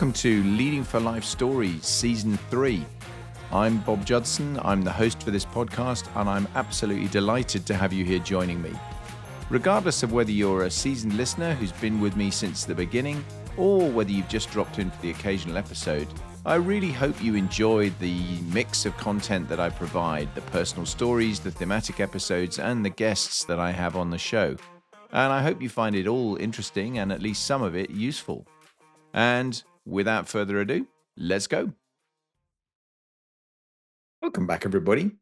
Welcome to Leading for Life Stories, Season 3. I'm Bob Judson, I'm the host for this podcast, and I'm absolutely delighted to have you here joining me. Regardless of whether you're a seasoned listener who's been with me since the beginning, or whether you've just dropped in for the occasional episode, I really hope you enjoyed the mix of content that I provide, the personal stories, the thematic episodes, and the guests that I have on the show. And I hope you find it all interesting and at least some of it useful. And without further ado, let's go. Welcome back, everybody.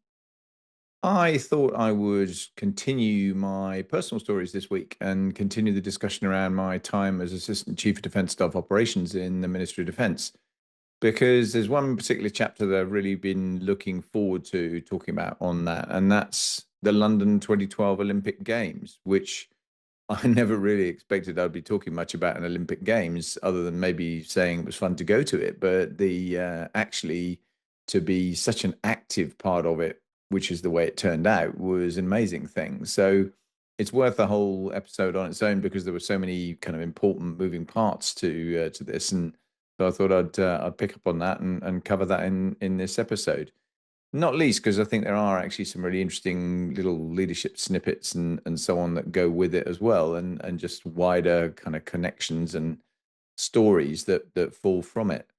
I thought I would continue my personal stories this week and continue the discussion around my time as Assistant Chief of Defence Staff Operations in the Ministry of Defence, because there's one particular chapter that I've really been looking forward to talking about on that, and that's the London 2012 Olympic Games, which I never really expected I'd be talking much about an Olympic Games, other than maybe saying it was fun to go to it. But the actually to be such an active part of it, which is the way it turned out, was an amazing thing. So it's worth a whole episode on its own because there were so many kind of important moving parts to this, and so I thought I'd pick up on that and cover that in this episode. Not least because I think there are actually some really interesting little leadership snippets and so on that go with it as well, and just wider kind of connections and stories that fall from it.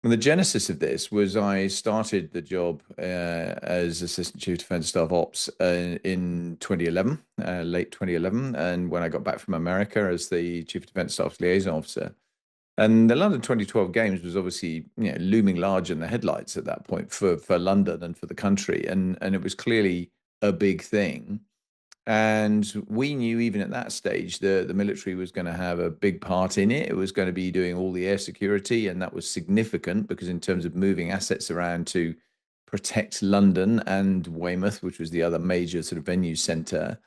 And the genesis of this was I started the job as Assistant Chief of Defence Staff Ops in 2011, late 2011, and when I got back from America as the Chief of Defence Staff Liaison Officer. And the London 2012 Games was obviously, looming large in the headlights at that point for London and for the country. And it was clearly a big thing. And we knew even at that stage the military was going to have a big part in it. It was going to be doing all the air security. And that was significant because in terms of moving assets around to protect London and Weymouth, which was the other major sort of venue centre.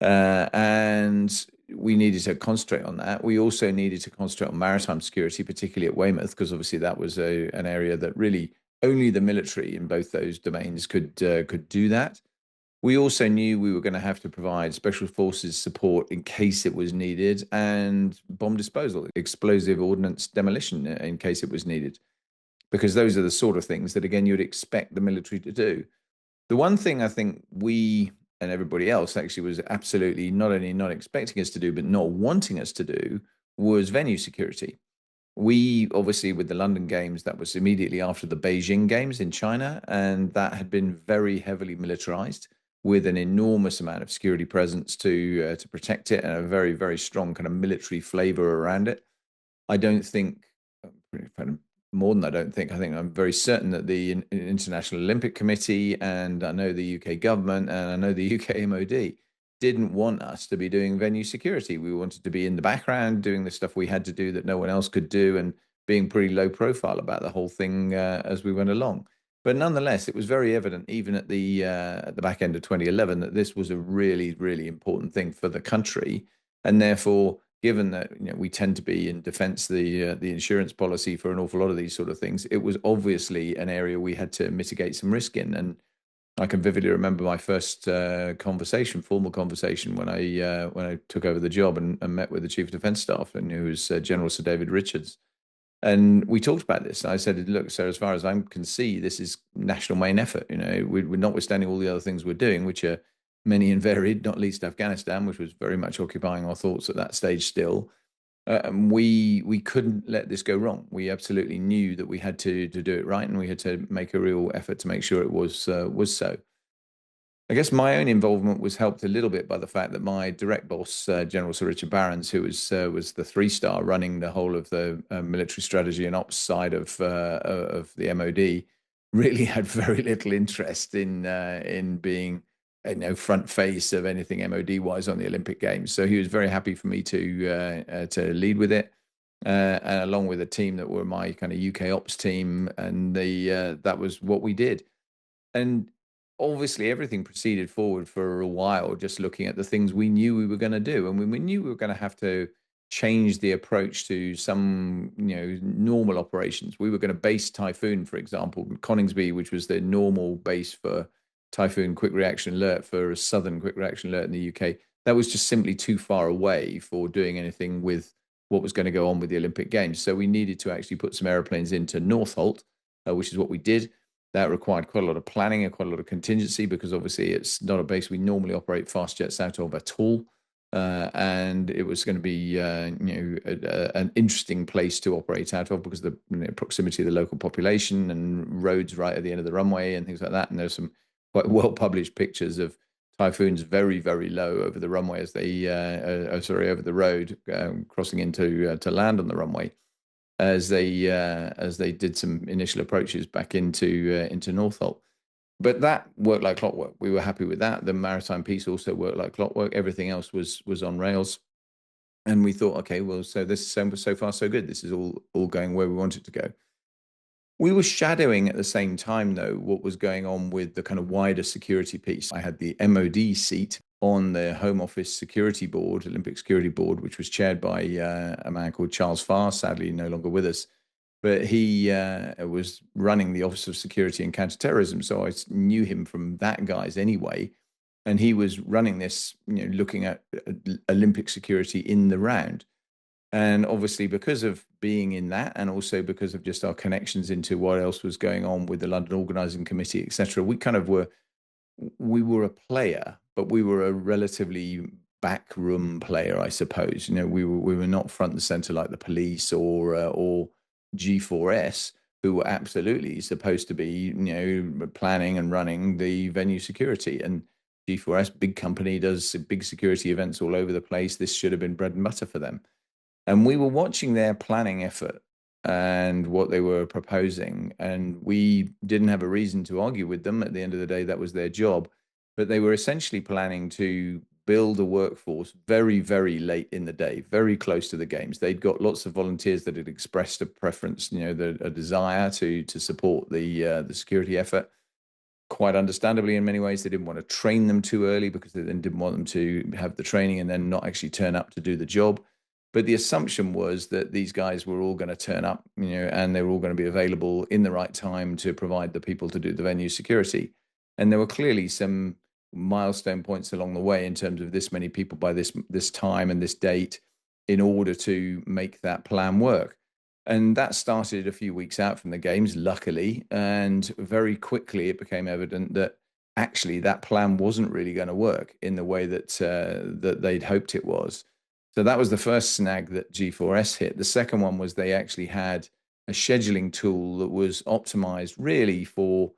And we needed to concentrate on that. We also needed to concentrate on maritime security, particularly at Weymouth, because obviously that was an area that really only the military in both those domains could do that. We also knew we were going to have to provide special forces support in case it was needed, and bomb disposal, explosive ordnance demolition in case it was needed, because those are the sort of things that, again, you'd expect the military to do. The one thing I think we and everybody else actually was absolutely not only not expecting us to do, but not wanting us to do, was venue security. We obviously, with the London Games, that was immediately after the Beijing Games in China, and that had been very heavily militarized with an enormous amount of security presence to protect it and a very, very strong kind of military flavor around it. I don't think, more than I think I'm very certain that the International Olympic Committee, and I know the UK government, and I know the UK MOD didn't want us to be doing venue security. We wanted to be in the background doing the stuff we had to do that no one else could do, and being pretty low profile about the whole thing as we went along. But nonetheless, it was very evident, even at the back end of 2011, that this was a really, really important thing for the country, and therefore, given that we tend to be in defence, the insurance policy for an awful lot of these sort of things, it was obviously an area we had to mitigate some risk in. And I can vividly remember my first formal conversation, when I took over the job and met with the Chief of Defence Staff, and who was General Sir David Richards. And we talked about this. I said, look, sir, as far as I can see, this is national main effort. We're notwithstanding all the other things we're doing, which are many and varied, not least Afghanistan, which was very much occupying our thoughts at that stage still. We couldn't let this go wrong. We absolutely knew that we had to do it right, and we had to make a real effort to make sure it was so. I guess my own involvement was helped a little bit by the fact that my direct boss, General Sir Richard Barrons, who was the 3-star running the whole of the military strategy and ops side of the MOD, really had very little interest in being front face of anything MOD wise on the Olympic Games. So he was very happy for me to lead with it, and along with a team that were my kind of UK ops team, and that was what we did. And obviously everything proceeded forward for a while, just looking at the things we knew we were going to do. And when we knew we were going to have to change the approach to some, normal operations, we were going to base Typhoon, for example, Coningsby, which was the normal base for Typhoon Quick Reaction Alert, for a Southern Quick Reaction Alert in the UK. That was just simply too far away for doing anything with what was going to go on with the Olympic Games. So we needed to actually put some aeroplanes into Northolt, which is what we did. That required quite a lot of planning and quite a lot of contingency because obviously it's not a base we normally operate fast jets out of at all. And it was going to be, an interesting place to operate out of because of the proximity of the local population and roads right at the end of the runway and things like that. And there's some quite well-published pictures of typhoons very, very low over the runway as they, over the road, crossing into to land on the runway as they did some initial approaches back into Northolt. But that worked like clockwork. We were happy with that. The maritime piece also worked like clockwork. Everything else was on rails. And we thought, okay, well, so this is so far so good. This is all going where we want it to go. We were shadowing at the same time, though, what was going on with the kind of wider security piece. I had the MOD seat on the Home Office Security Board, Olympic Security Board, which was chaired by a man called Charles Farr, sadly no longer with us. But he was running the Office of Security and Counterterrorism, so I knew him from that guise anyway. And he was running this, looking at Olympic security in the round. And obviously, because of being in that, and also because of just our connections into what else was going on with the London Organising Committee, etc., we were a player, but we were a relatively backroom player, I suppose. We were not front and center like the police or G4S, who were absolutely supposed to be, planning and running the venue security. And G4S, big company, does big security events all over the place. This should have been bread and butter for them. And we were watching their planning effort and what they were proposing. And we didn't have a reason to argue with them. At the end of the day, that was their job. But they were essentially planning to build a workforce very, very late in the day, very close to the games. They'd got lots of volunteers that had expressed a preference, a desire to support the security effort. Quite understandably, in many ways, they didn't want to train them too early because they then didn't want them to have the training and then not actually turn up to do the job. But the assumption was that these guys were all going to turn up, and they were all going to be available in the right time to provide the people to do the venue security. And there were clearly some milestone points along the way in terms of this many people by this time and this date in order to make that plan work. And that started a few weeks out from the games, luckily. And very quickly, it became evident that actually that plan wasn't really going to work in the way that they'd hoped it was. So that was the first snag that G4S hit. The second one was they actually had a scheduling tool that was optimized really for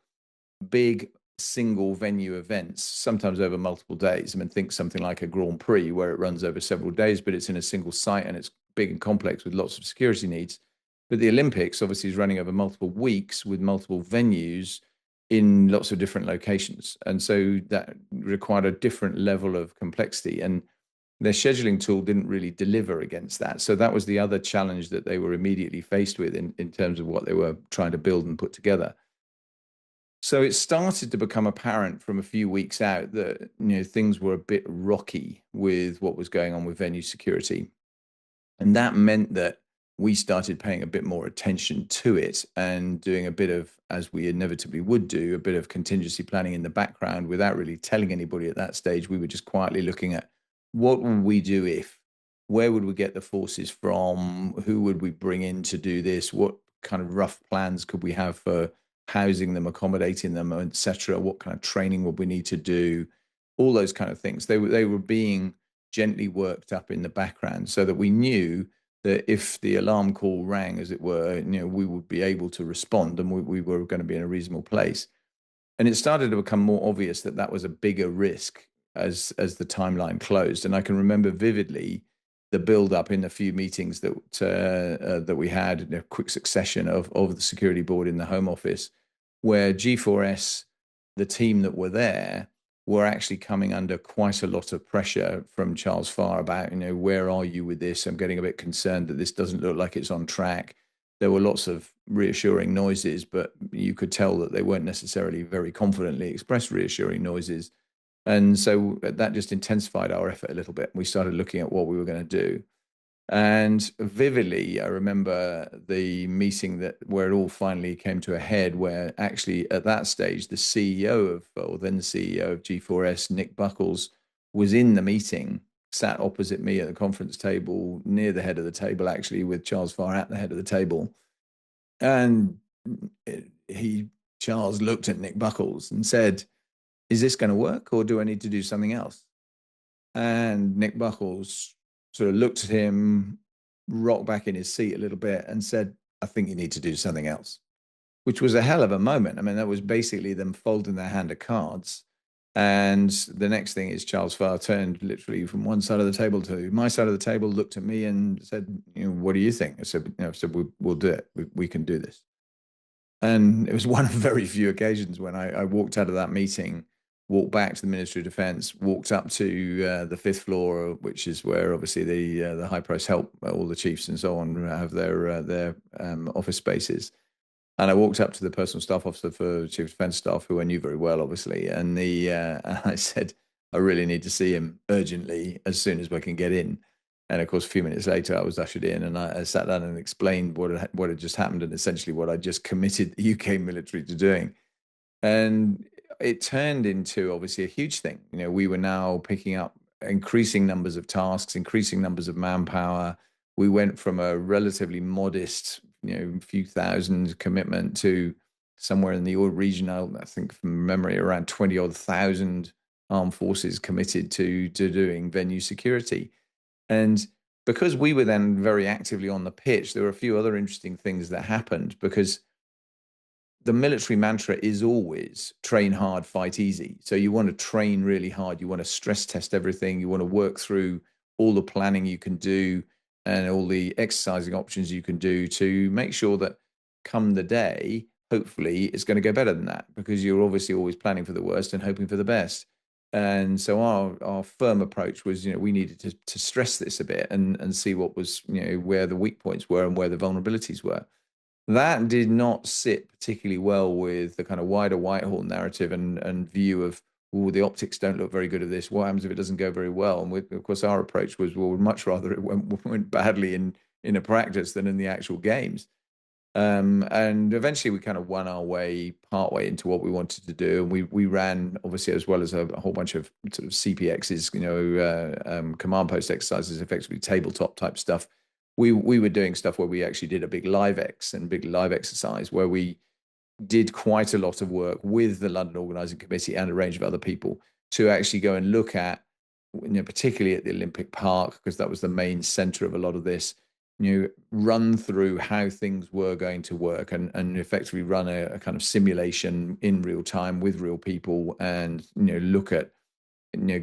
big single venue events, sometimes over multiple days. I mean, think something like a Grand Prix where it runs over several days, but it's in a single site and it's big and complex with lots of security needs. But the Olympics obviously is running over multiple weeks with multiple venues in lots of different locations. And so that required a different level of complexity. And their scheduling tool didn't really deliver against that. So that was the other challenge that they were immediately faced with in terms of what they were trying to build and put together. So it started to become apparent from a few weeks out that things were a bit rocky with what was going on with venue security. And that meant that we started paying a bit more attention to it and doing a bit of, as we inevitably would do, a bit of contingency planning in the background without really telling anybody at that stage. We were just quietly looking at what would we do if, where would we get the forces from, who would we bring in to do this, what kind of rough plans could we have for housing them, accommodating them, etc. What kind of training would we need to do, all those kind of things. They were being gently worked up in the background so that we knew that if the alarm call rang, as it were, we would be able to respond and we were going to be in a reasonable place. And it started to become more obvious that that was a bigger risk as the timeline closed. And I can remember vividly the build up in a few meetings that we had in a quick succession of the security board in the Home Office, where G4S, the team that were there, were actually coming under quite a lot of pressure from Charles Farr about, where are you with this? I'm getting a bit concerned that this doesn't look like it's on track. There were lots of reassuring noises, but you could tell that they weren't necessarily very confidently expressed reassuring noises. And so that just intensified our effort a little bit. We started looking at what we were going to do. And vividly, I remember the meeting where it all finally came to a head, where actually at that stage, the CEO or then the CEO of G4S, Nick Buckles, was in the meeting sat opposite me at the conference table, near the head of the table, actually, with Charles Farr at the head of the table. And Charles looked at Nick Buckles and said, "Is this going to work, or do I need to do something else?" And Nick Buckles sort of looked at him, rocked back in his seat a little bit, and said, "I think you need to do something else," which was a hell of a moment. I mean, that was basically them folding their hand of cards. And the next thing is Charles Farr turned literally from one side of the table to my side of the table, looked at me and said, "What do you think?" I said, we'll do it. We can do this. And it was one of very few occasions when I walked out of that meeting, walked back to the Ministry of Defence, walked up to the fifth floor, which is where obviously the high press help all the chiefs and so on have their office spaces. And I walked up to the personal staff officer for Chief of Defence Staff, who I knew very well, obviously, and I said, "I really need to see him urgently as soon as we can get in." And of course, a few minutes later, I was ushered in, and I sat down and explained what had just happened, and essentially what I just committed the UK military to doing. And it turned into obviously a huge thing. We were now picking up increasing numbers of tasks, increasing numbers of manpower. We went from a relatively modest, few thousand commitment to somewhere in the region, I think from memory, around 20 odd thousand armed forces committed to doing venue security. And because we were then very actively on the pitch, there were a few other interesting things that happened, because the military mantra is always train hard, fight easy. So you want to train really hard. You want to stress test everything. You want to work through all the planning you can do and all the exercising options you can do to make sure that come the day, hopefully it's going to go better than that, because you're obviously always planning for the worst and hoping for the best. And so our firm approach was, we needed to stress this a bit and see what was, where the weak points were and where the vulnerabilities were. That did not sit particularly well with the kind of wider Whitehall narrative and view of, "Oh, the optics don't look very good at this. What happens if it doesn't go very well?" And of course, our approach was, well, we'd much rather it went badly in a practice than in the actual games. And eventually we kind of won our way partway into what we wanted to do. And we ran, obviously, as well as a whole bunch of sort of CPXs, command post exercises, effectively tabletop type stuff. We were doing stuff where we actually did a big live exercise where we did quite a lot of work with the London Organising Committee and a range of other people to actually go and look at, particularly at the Olympic Park, because that was the main centre of a lot of this, run through how things were going to work and effectively run a kind of simulation in real time with real people and, look at,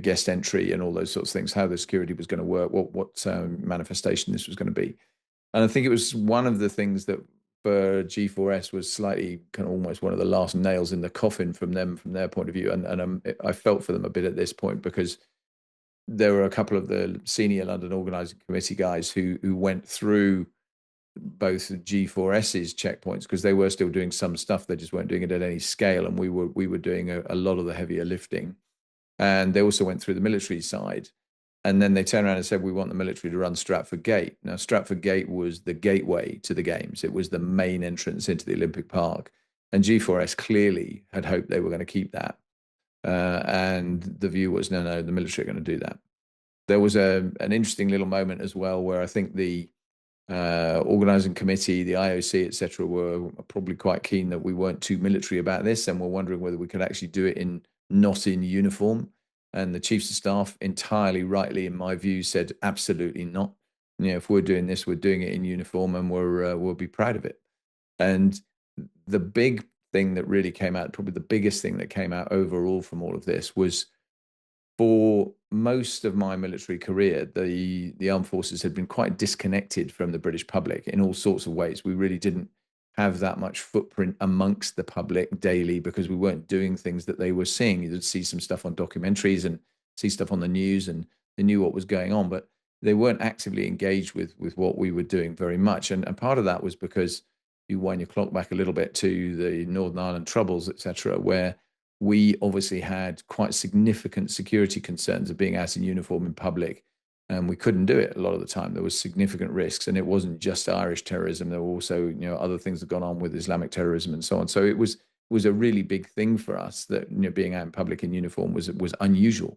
guest entry and all those sorts of things, how the security was going to work, what manifestation this was going to be. And I think it was one of the things that for G4S was slightly kind of almost one of the last nails in the coffin from their point of view. And I felt for them a bit at this point, because there were a couple of the senior London Organising Committee guys who went through both G4S's checkpoints, because they were still doing some stuff. They just weren't doing it at any scale. And we were doing a lot of the heavier lifting. And they also went through the military side. And then they turned around and said, "We want the military to run Stratford Gate." Now, Stratford Gate was the gateway to the games. It was the main entrance into the Olympic Park. And G4S clearly had hoped they were going to keep that. And the view was, no, the military are going to do that. There was an interesting little moment as well where I think the organising committee, the IOC, etc., were probably quite keen that we weren't too military about this, and were wondering whether we could actually do it not in uniform. And the chiefs of staff, entirely rightly, in my view, said absolutely not. If we're doing this, we're doing it in uniform, and we'll be proud of it. And the big thing that really came out, probably the biggest thing that came out overall from all of this, was for most of my military career, the armed forces had been quite disconnected from the British public in all sorts of ways. We really didn't have that much footprint amongst the public daily, because we weren't doing things that they were seeing. You'd see some stuff on documentaries and see stuff on the news, and they knew what was going on, but they weren't actively engaged with what we were doing very much. And part of that was because you wind your clock back a little bit to the Northern Ireland Troubles, etc., where we obviously had quite significant security concerns of being out in uniform in public. And we couldn't do it a lot of the time. There was significant risks, and it wasn't just Irish terrorism. There were also, other things that gone on with Islamic terrorism and so on. So it was a really big thing for us that, being out in public in uniform was unusual.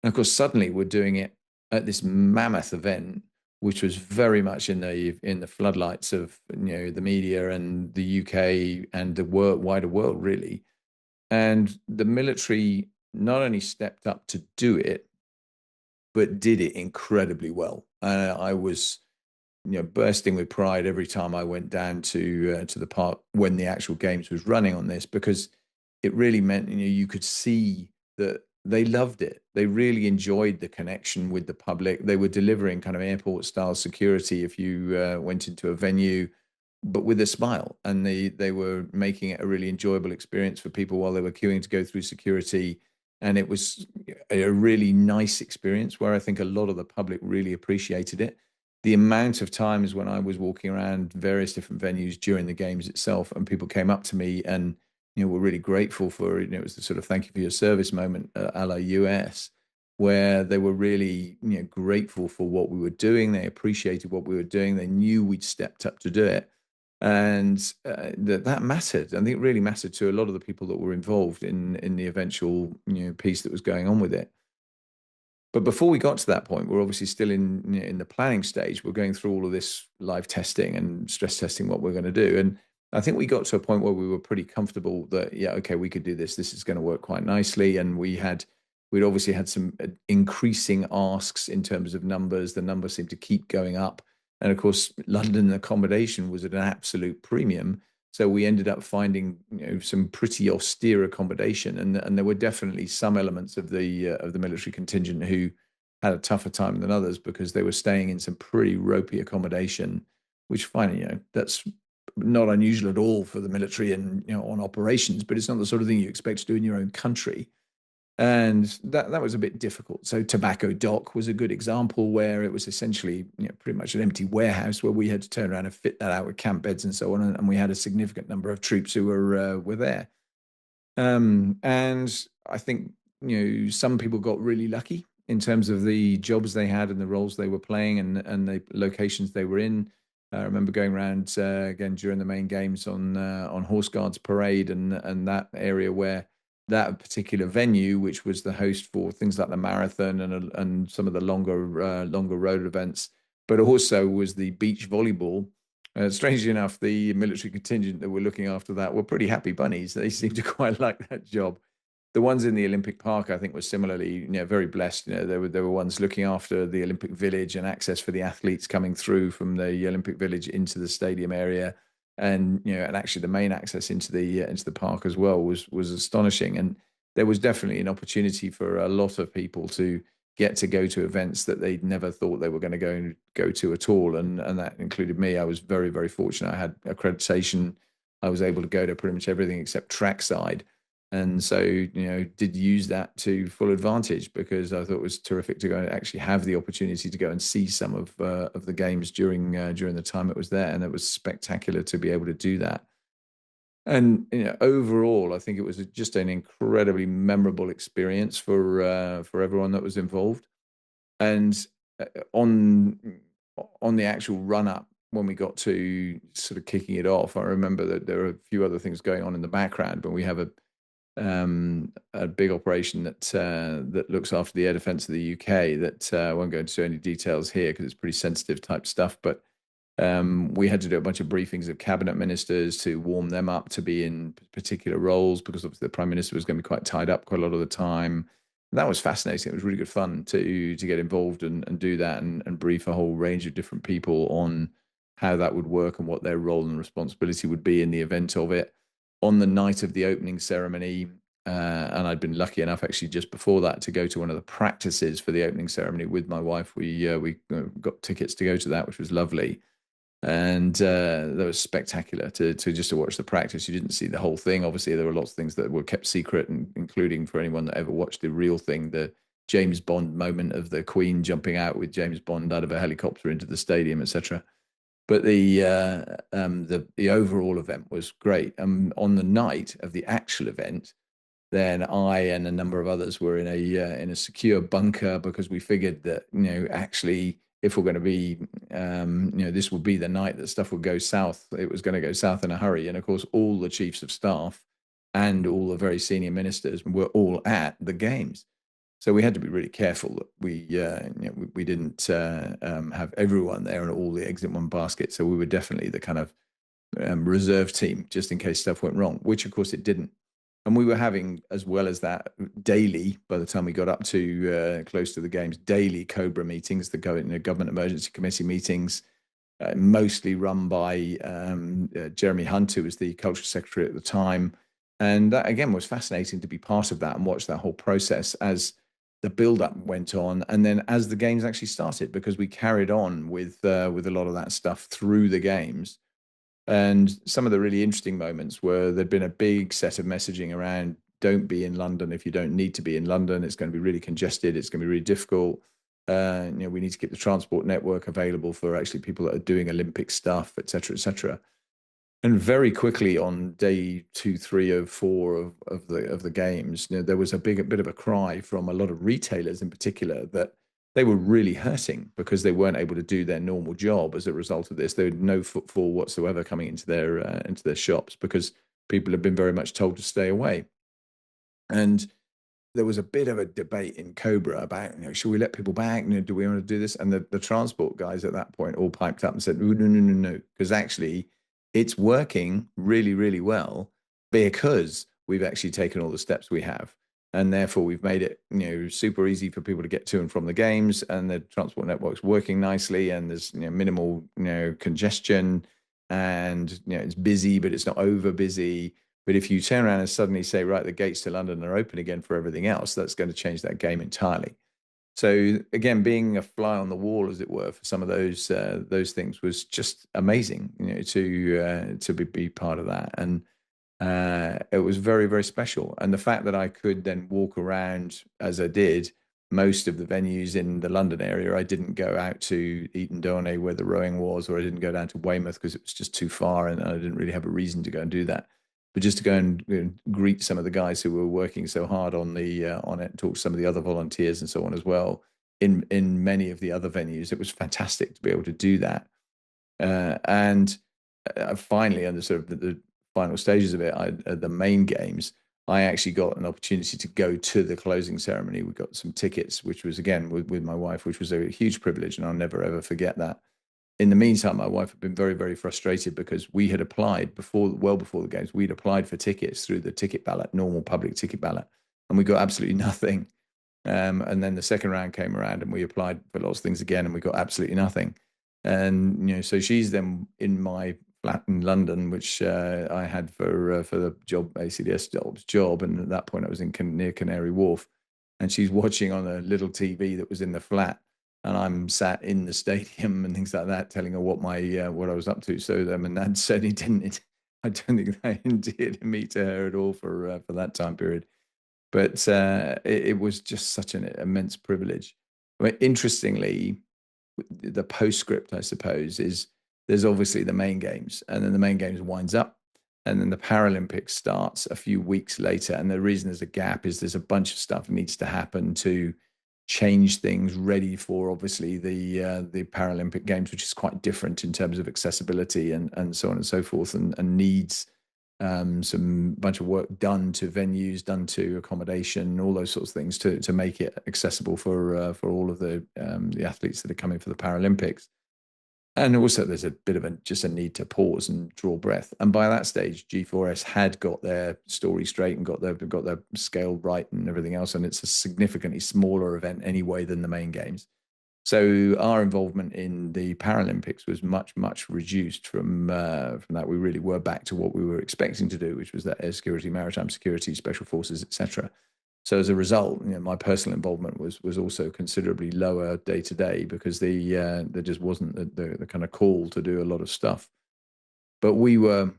And of course, suddenly we're doing it at this mammoth event, which was very much in the floodlights of the media and the UK and the wider world, really. And the military not only stepped up to do it, but did it incredibly well. I was bursting with pride every time I went down to the park when the actual games was running on this, because it really meant you could see that they loved it. They really enjoyed the connection with the public. They were delivering kind of airport style security if you went into a venue, but with a smile, and they were making it a really enjoyable experience for people while they were queuing to go through security. And it was a really nice experience where I think a lot of the public really appreciated it. The amount of times when I was walking around various different venues during the games itself, and people came up to me and were really grateful for it. It was the sort of thank you for your service moment, a la US, where they were really grateful for what we were doing. They appreciated what we were doing. They knew we'd stepped up to do it, and that mattered. I think it really mattered to a lot of the people that were involved in the eventual piece that was going on with it. But before we got to that point, we're obviously still in the planning stage. We're going through all of this live testing and stress testing what we're going to do. And I think we got to a point where we were pretty comfortable that, yeah, okay, we could do this. This is going to work quite nicely. And we'd obviously had some increasing asks in terms of numbers. The numbers seemed to keep going up. And of course, London accommodation was at an absolute premium. So we ended up finding some pretty austere accommodation, and there were definitely some elements of the military contingent who had a tougher time than others because they were staying in some pretty ropey accommodation, which fine, that's not unusual at all for the military and on operations, but it's not the sort of thing you expect to do in your own country. And that was a bit difficult. So Tobacco Dock was a good example where it was essentially pretty much an empty warehouse where we had to turn around and fit that out with camp beds and so on. And we had a significant number of troops who were there. And I think some people got really lucky in terms of the jobs they had and the roles they were playing and the locations they were in. I remember going around again during the main games on Horse Guards Parade and that area where that particular venue, which was the host for things like the marathon and some of the longer road events, but also was the beach volleyball. Strangely enough, the military contingent that were looking after that were pretty happy bunnies. They seemed to quite like that job. The ones in the Olympic Park, I think, were similarly, very blessed. There were ones looking after the Olympic Village and access for the athletes coming through from the Olympic Village into the stadium area, and actually the main access into the park as well was astonishing. And there was definitely an opportunity for a lot of people to get to go to events that they'd never thought they were going to go to at all, and that included me. I was very, very fortunate. I had accreditation. I was able to go to pretty much everything except trackside, and so did use that to full advantage because I thought it was terrific to go and actually have the opportunity to go and see some of the games during the time it was there, and it was spectacular to be able to do that. And overall, I think it was just an incredibly memorable experience for everyone that was involved. And on on the actual run up, when we got to sort of kicking it off, I remember that there were a few other things going on in the background, but we have a big operation that looks after the air defence of the UK. That I won't go into any details here because it's pretty sensitive type stuff, but we had to do a bunch of briefings of cabinet ministers to warm them up to be in particular roles because obviously the prime minister was going to be quite tied up quite a lot of the time. That was fascinating. It was really good fun to get involved and do that and brief a whole range of different people on how that would work and what their role and responsibility would be in the event of it. On the night of the opening ceremony, and I'd been lucky enough actually just before that to go to one of the practices for the opening ceremony with my wife. We got tickets to go to that, which was lovely. And that was spectacular to just to watch the practice. You didn't see the whole thing. Obviously, there were lots of things that were kept secret, and including for anyone that ever watched the real thing, the James Bond moment of the Queen jumping out with James Bond out of a helicopter into the stadium, etc. But the overall event was great. On the night of the actual event, then I and a number of others were in a secure bunker because we figured that actually if we're going to be this would be the night that stuff would go south. It was going to go south in a hurry, and of course all the chiefs of staff and all the very senior ministers were all at the games. So we had to be really careful that we didn't have everyone there and all the eggs in one basket. So we were definitely the kind of reserve team just in case stuff went wrong, which of course it didn't. And we were having, as well as that, daily, by the time we got up to close to the games, daily Cobra meetings, the government emergency committee meetings, mostly run by Jeremy Hunt, who was the culture secretary at the time. And that, again, was fascinating to be part of that and watch that whole process as the build-up went on, and then as the games actually started, because we carried on with a lot of that stuff through the games. And some of the really interesting moments were there'd been a big set of messaging around don't be in London if you don't need to be in London. It's going to be really congested. It's going to be really difficult. We need to keep the transport network available for actually people that are doing Olympic stuff, et cetera, et cetera. And very quickly on day 2, 3, or 4 of the games, there was a bit of a cry from a lot of retailers in particular that they were really hurting because they weren't able to do their normal job as a result of this. There was no footfall whatsoever coming into their shops because people have been very much told to stay away. And there was a bit of a debate in Cobra about, should we let people back? Do we want to do this? And the transport guys at that point all piped up and said, no, no, no, no, because actually it's working really, really well because we've actually taken all the steps we have. And therefore we've made it, super easy for people to get to and from the games, and the transport network's working nicely, and there's, minimal, congestion, and, it's busy, but it's not over busy. But if you turn around and suddenly say, right, the gates to London are open again for everything else, that's going to change that game entirely. So again, being a fly on the wall, as it were, for some of those things was just amazing, to be part of that, and it was very, very special. And the fact that I could then walk around as I did most of the venues in the London area, I didn't go out to Eton Donay where the rowing was, or I didn't go down to Weymouth because it was just too far, and I didn't really have a reason to go and do that. But just to go and greet some of the guys who were working so hard on it, talk to some of the other volunteers and so on as well in many of the other venues, it was fantastic to be able to do that. And finally, on the sort of the final stages of it, at the main games, I actually got an opportunity to go to the closing ceremony. We got some tickets, which was again with my wife, which was a huge privilege, and I'll never ever forget that. In the meantime, my wife had been very, very frustrated because we had applied well before the games. We'd applied for tickets through the ticket ballot, normal public ticket ballot, and we got absolutely nothing. And then the second round came around, and we applied for lots of things again, and we got absolutely nothing. And so she's then in my flat in London, which I had for the job, ACDS job, and at that point I was near Canary Wharf, and she's watching on a little TV that was in the flat, and I'm sat in the stadium and things like that, telling her what I was up to. So and that certainly didn't. I don't think that endeared me to her at all for that time period. But it was just such an immense privilege. I mean, interestingly, the postscript, I suppose, is there's obviously the main games, and then the main games winds up, and then the Paralympics starts a few weeks later. And the reason there's a gap is there's a bunch of stuff that needs to happen to change things ready for obviously the Paralympic Games, which is quite different in terms of accessibility and so on and so forth, and needs some bunch of work done to venues, done to accommodation, all those sorts of things to make it accessible for all of the athletes that are coming for the Paralympics. And also, there's a bit of just a need to pause and draw breath. And by that stage, G4S had got their story straight and got their scale right and everything else. And it's a significantly smaller event anyway than the main games. So our involvement in the Paralympics was much, much reduced from that. We really were back to what we were expecting to do, which was that air security, maritime security, special forces, etc. So as a result, my personal involvement was also considerably lower day to day because there just wasn't the kind of call to do a lot of stuff. But we were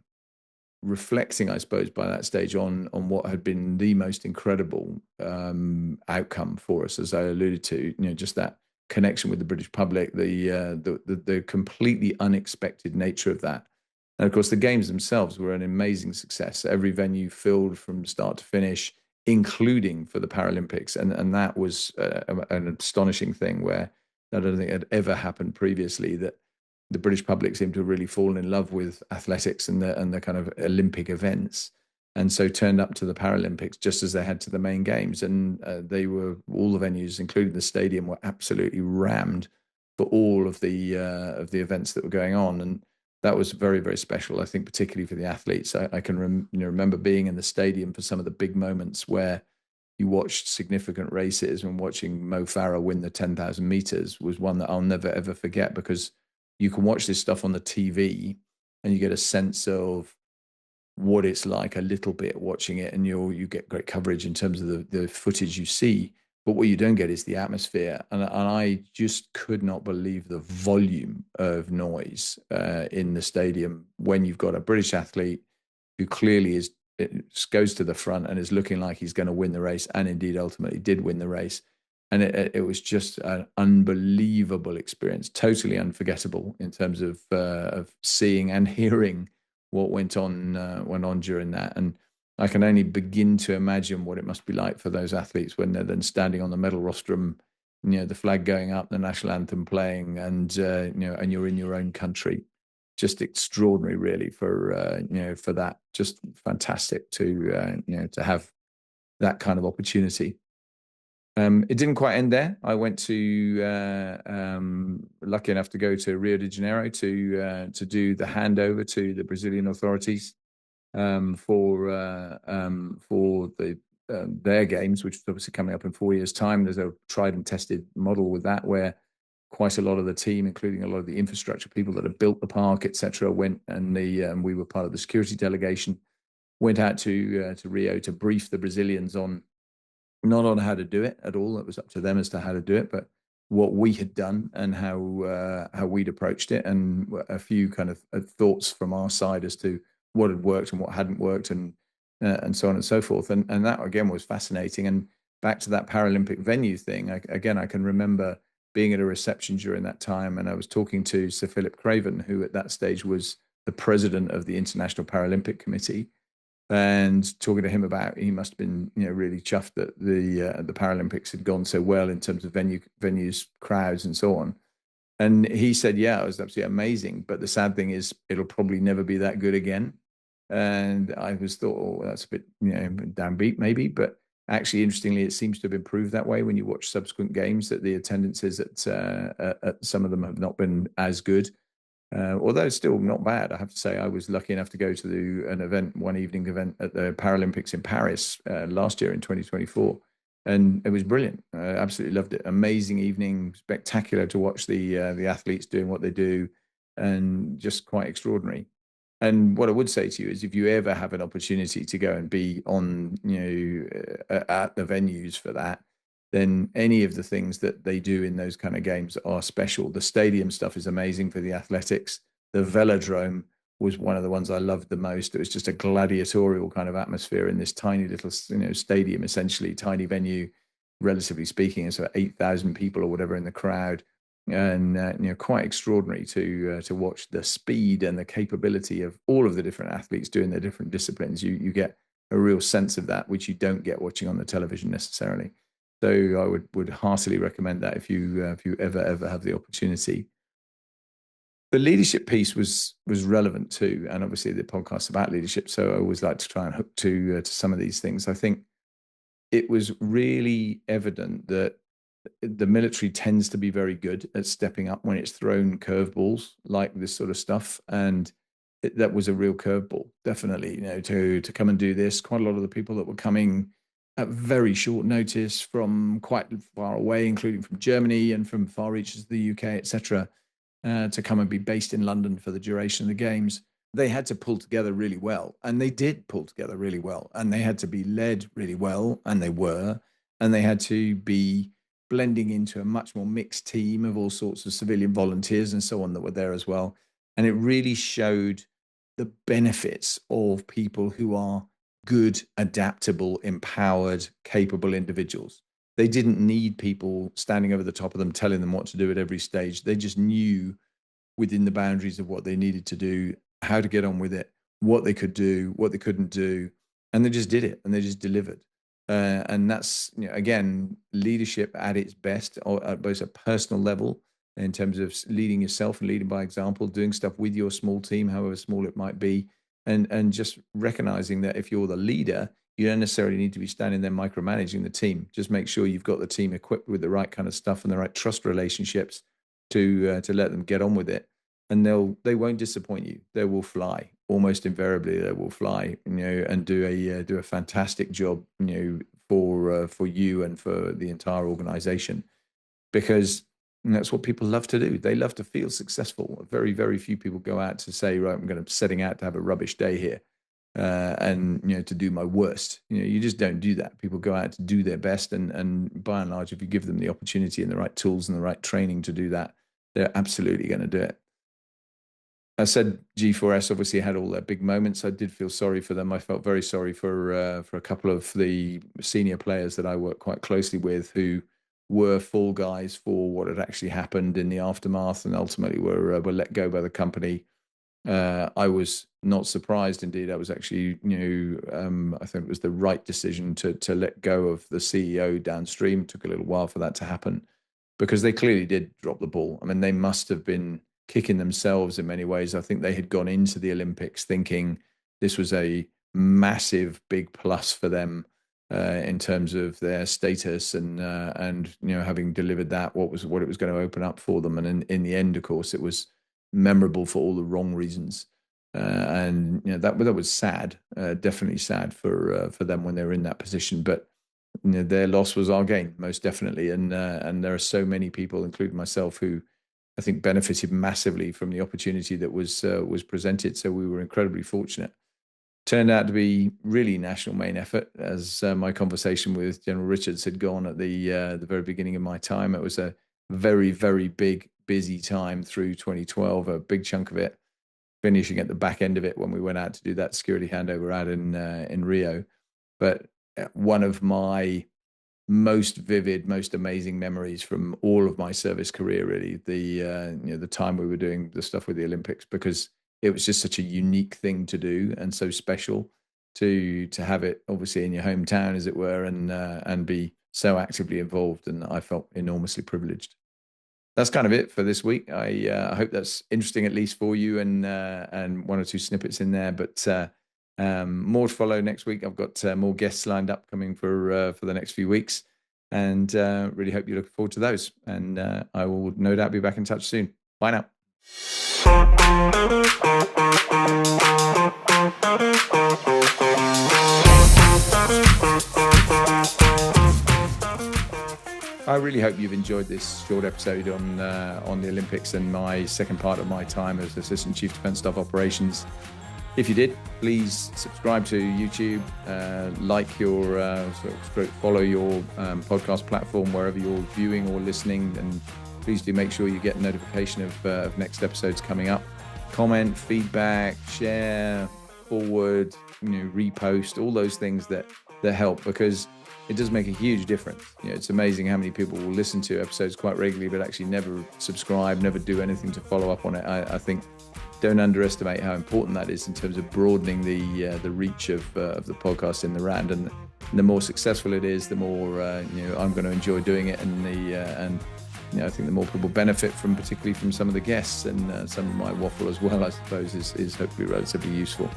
reflecting, I suppose, by that stage on what had been the most incredible outcome for us, as I alluded to, just that connection with the British public, the completely unexpected nature of that. And of course, the games themselves were an amazing success. Every venue filled from start to finish, including for the Paralympics. And that was an astonishing thing where I don't think it had ever happened previously, that the British public seemed to have really fallen in love with athletics and the kind of Olympic events. and so turned up to the Paralympics just as they had to the main games. And all the venues, including the stadium, were absolutely rammed for all of the events that were going on. And that was very, very special, I think, particularly for the athletes. I can remember being in the stadium for some of the big moments where you watched significant races, and watching Mo Farah win the 10,000 meters was one that I'll never, ever forget, because you can watch this stuff on the TV and you get a sense of what it's like a little bit watching it, and you get great coverage in terms of the footage you see. But what you don't get is the atmosphere. And I just could not believe the volume of noise in the stadium when you've got a British athlete who clearly goes to the front and is looking like he's going to win the race, and indeed ultimately did win the race. And it was just an unbelievable experience, totally unforgettable in terms of seeing and hearing what went on during that. And I can only begin to imagine what it must be like for those athletes when they're then standing on the medal rostrum, the flag going up, the national anthem playing, and and you're in your own country. Just extraordinary, really, for that. Just fantastic to have that kind of opportunity. It didn't quite end there. I went to lucky enough to go to Rio de Janeiro to do the handover to the Brazilian authorities for their games, which is obviously coming up in 4 years' time. There's a tried and tested model with that, where quite a lot of the team, including a lot of the infrastructure people that have built the park, etc., went, and we were part of the security delegation, went out to Rio to brief the Brazilians on not on how to do it at all. It was up to them as to how to do it, but what we had done and how we'd approached it, and a few kind of thoughts from our side as to what had worked and what hadn't worked, and so on and so forth. And that again was fascinating. And back to that Paralympic venue thing, I can remember being at a reception during that time, and I was talking to Sir Philip Craven, who at that stage was the president of the International Paralympic Committee, and talking to him about, he must have been really chuffed that the Paralympics had gone so well in terms of venues, crowds, and so on. And he said, yeah, it was absolutely amazing, but the sad thing is it'll probably never be that good again. And I was thought, oh, that's a bit downbeat maybe, but actually, interestingly, it seems to have improved that way when you watch subsequent games, that the attendances at some of them have not been as good. Although it's still not bad, I have to say. I was lucky enough to go to one evening event at the Paralympics in Paris last year in 2024, and it was brilliant. I absolutely loved it. Amazing evening, spectacular to watch the athletes doing what they do, and just quite extraordinary. And what I would say to you is, if you ever have an opportunity to go and be on, at the venues for that, then any of the things that they do in those kind of games are special. The stadium stuff is amazing for the athletics. The velodrome was one of the ones I loved the most. It was just a gladiatorial kind of atmosphere in this tiny little, stadium, essentially tiny venue, relatively speaking, and so 8,000 people or whatever in the crowd. And quite extraordinary to watch the speed and the capability of all of the different athletes doing their different disciplines. You get a real sense of that, which you don't get watching on the television necessarily. So I would heartily recommend that if you ever have the opportunity. The leadership piece was relevant too, and obviously the podcast about leadership. So I always like to try and hook to some of these things. I think it was really evident that the military tends to be very good at stepping up when it's thrown curveballs like this sort of stuff, and that was a real curveball, definitely. To come and do this, quite a lot of the people that were coming at very short notice from quite far away, including from Germany and from far reaches of the UK, etc., to come and be based in London for the duration of the games. They had to pull together really well, and they did pull together really well, and they had to be led really well, and they were, and they had to be blending into a much more mixed team of all sorts of civilian volunteers and so on that were there as well. And it really showed the benefits of people who are good, adaptable, empowered, capable individuals. They didn't need people standing over the top of them telling them what to do at every stage. They just knew within the boundaries of what they needed to do, how to get on with it, what they could do, what they couldn't do, and they just did it, and they just delivered. And that's, again, leadership at its best, or at both a personal level in terms of leading yourself and leading by example, doing stuff with your small team, however small it might be, and just recognizing that if you're the leader, you don't necessarily need to be standing there micromanaging the team. Just make sure you've got the team equipped with the right kind of stuff and the right trust relationships to let them get on with it, and they won't disappoint you. They will fly. Almost invariably, they will fly, and do a fantastic job, for you and for the entire organization, because that's what people love to do. They love to feel successful. Very, very few people go out to say, right, I'm setting out to have a rubbish day here, and to do my worst. You just don't do that. People go out to do their best, and by and large, if you give them the opportunity and the right tools and the right training to do that, they're absolutely going to do it. I said G4S obviously had all their big moments. I did feel sorry for them. I felt very sorry for a couple of the senior players that I work quite closely with, who were fall guys for what had actually happened in the aftermath, and ultimately were let go by the company. I was not surprised. Indeed, I was actually, I think it was the right decision to let go of the CEO downstream. It took a little while for that to happen, because they clearly did drop the ball. I mean, they must have been kicking themselves in many ways. I think they had gone into the Olympics thinking this was a massive, big plus for them in terms of their status, and having delivered that, what it was going to open up for them. And in the end, of course, it was memorable for all the wrong reasons. And that was sad, definitely sad for them when they were in that position. But their loss was our gain, most definitely. And there are so many people, including myself, who I think benefited massively from the opportunity that was presented. So we were incredibly fortunate. Turned out to be really national main effort, as my conversation with General Richards had gone at the very beginning of my time. It was a very, very big, busy time through 2012, a big chunk of it, finishing at the back end of it when we went out to do that security handover out in Rio. But one of my most vivid, most amazing memories from all of my service career, really, the time we were doing the stuff with the Olympics, because it was just such a unique thing to do, and so special to have it obviously in your hometown, as it were, and be so actively involved. And I felt enormously privileged. That's kind of it for this week. I hope that's interesting, at least for you, and one or two snippets in there. But more to follow next week. I've got more guests lined up coming for the next few weeks, and really hope you look forward to those. And I will no doubt be back in touch soon. Bye now. I really hope you've enjoyed this short episode on the Olympics and my second part of my time as Assistant Chief Defence Staff Operations. If you did, please subscribe to YouTube, like your, follow your podcast platform wherever you're viewing or listening, and please do make sure you get notification of next episodes coming up. Comment, feedback, share, forward, repost, all those things that help, because it does make a huge difference. It's amazing how many people will listen to episodes quite regularly, but actually never subscribe, never do anything to follow up on it. I think don't underestimate how important that is in terms of broadening the reach of the podcast in the round. And the more successful it is, the more I'm going to enjoy doing it, and I think the more people benefit from, particularly from some of the guests, and some of my waffle as well, I suppose, is hopefully relatively useful.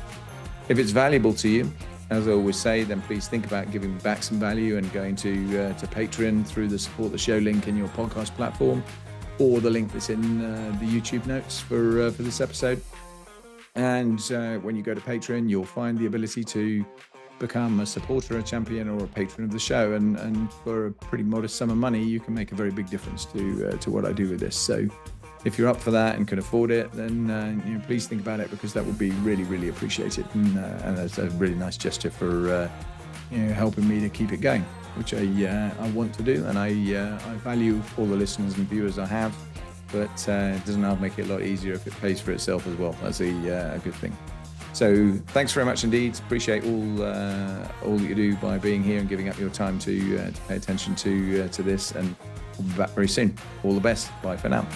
If it's valuable to you, as I always say, then please think about giving back some value and going to Patreon through the Support the Show link in your podcast platform, or the link that's in the YouTube notes for this episode. And when you go to Patreon, you'll find the ability to become a supporter, a champion, or a patron of the show. And for a pretty modest sum of money, you can make a very big difference to what I do with this. So if you're up for that and can afford it, then please think about it, because that would be really, really appreciated. And that's a really nice gesture for helping me to keep it going, which I want to do. And I value all the listeners and viewers I have, but it doesn't make it a lot easier if it pays for itself as well. That's a good thing. So thanks very much indeed. Appreciate all that you do by being here and giving up your time to pay attention to this. And we'll be back very soon. All the best. Bye for now.